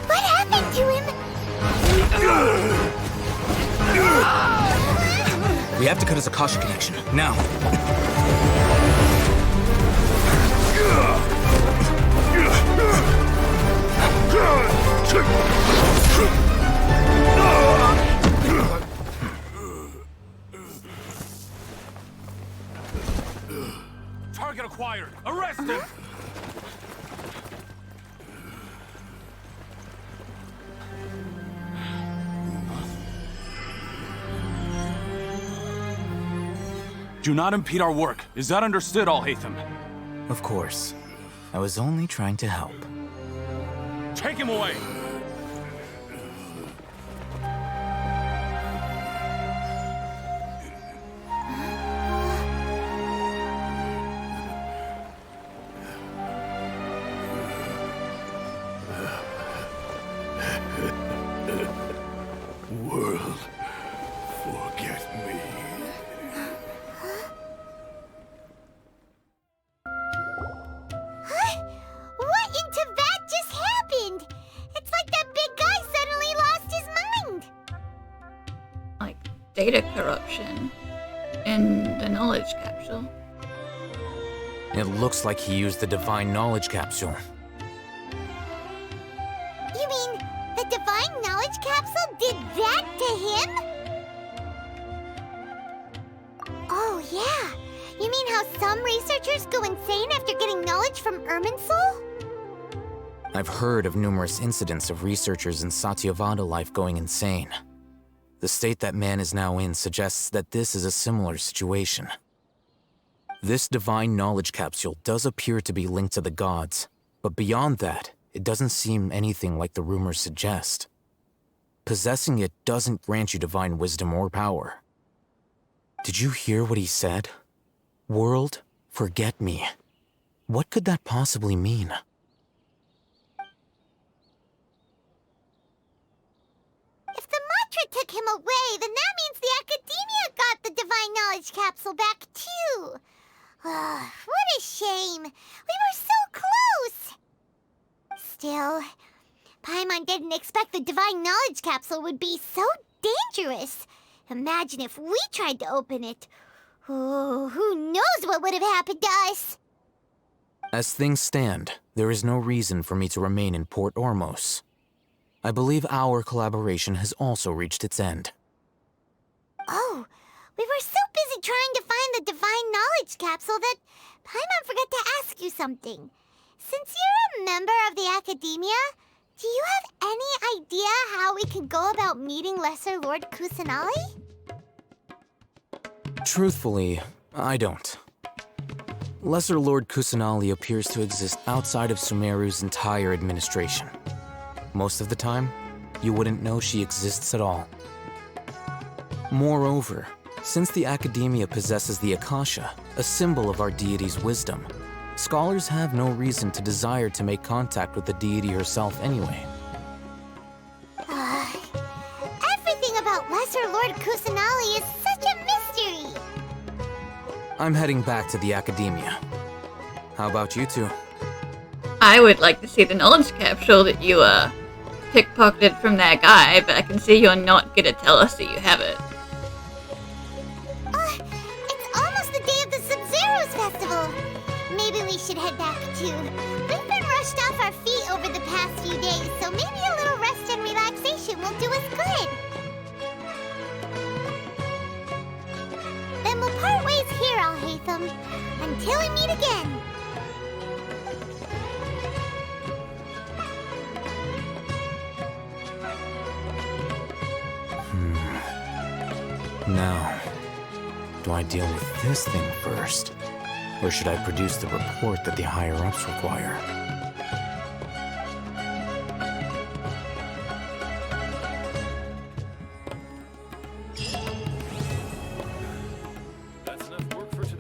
[SPEAKER 14] What happened to him?
[SPEAKER 12] We have to cut his Akasha connection, now.
[SPEAKER 6] Target acquired. Arrest him. Do not impede our work. Is that understood, Al-Haytham?
[SPEAKER 12] Of course. I was only trying to help.
[SPEAKER 6] Take him away!
[SPEAKER 2] World, forget me.
[SPEAKER 14] What in Teyvat just happened? It's like that big guy suddenly lost his mind.
[SPEAKER 5] Like data corruption in the knowledge capsule.
[SPEAKER 12] It looks like he used the Divine Knowledge Capsule.
[SPEAKER 14] You mean the Divine Knowledge Capsule did that to him? Oh, yeah. You mean how some researchers go insane after getting knowledge from Irminsul?
[SPEAKER 12] I've heard of numerous incidents of researchers in Satyavada life going insane. The state that man is now in suggests that this is a similar situation. This Divine Knowledge Capsule does appear to be linked to the gods, but beyond that, it doesn't seem anything like the rumors suggest. Possessing it doesn't grant you divine wisdom or power. Did you hear what he said? World, forget me. What could that possibly mean?
[SPEAKER 14] If the mantra took him away, then that means the Academia got the Divine Knowledge Capsule back, too. What a shame. We were so close. Still, Paimon didn't expect the Divine Knowledge Capsule would be so dangerous. Imagine if we tried to open it. Oh, who knows what would have happened to us?
[SPEAKER 12] As things stand, there is no reason for me to remain in Port Ormos. I believe our collaboration has also reached its end.
[SPEAKER 14] Oh, we were so busy trying to find the Divine Knowledge Capsule that Paimon forgot to ask you something. Since you're a member of the Academia, do you have any idea how we can go about meeting Lesser Lord Kusanali?
[SPEAKER 12] Truthfully, I don't. Lesser Lord Kusanali appears to exist outside of Sumeru's entire administration. Most of the time, you wouldn't know she exists at all. Moreover, since the Academia possesses the Akasha, a symbol of our deity's wisdom, Scholars have no reason to desire to make contact with the deity herself anyway.
[SPEAKER 14] Everything about Lesser Lord Kusanali is such a mystery.
[SPEAKER 12] I'm heading back to the academia. How about you two?
[SPEAKER 5] I would like to see the knowledge capsule that you, pickpocketed from that guy, but I can see you're not gonna tell us that you have it.
[SPEAKER 14] It's almost the day of the Sub-Zero's festival. Maybe we should head back too. We've been rushed off our feet over the past few days, so maybe a little rest and relaxation will do us good. Then we'll part ways here, Al-Haytham. Until we meet again.
[SPEAKER 12] Now, do I deal with this thing first? Or should I produce the report that the higher-ups require?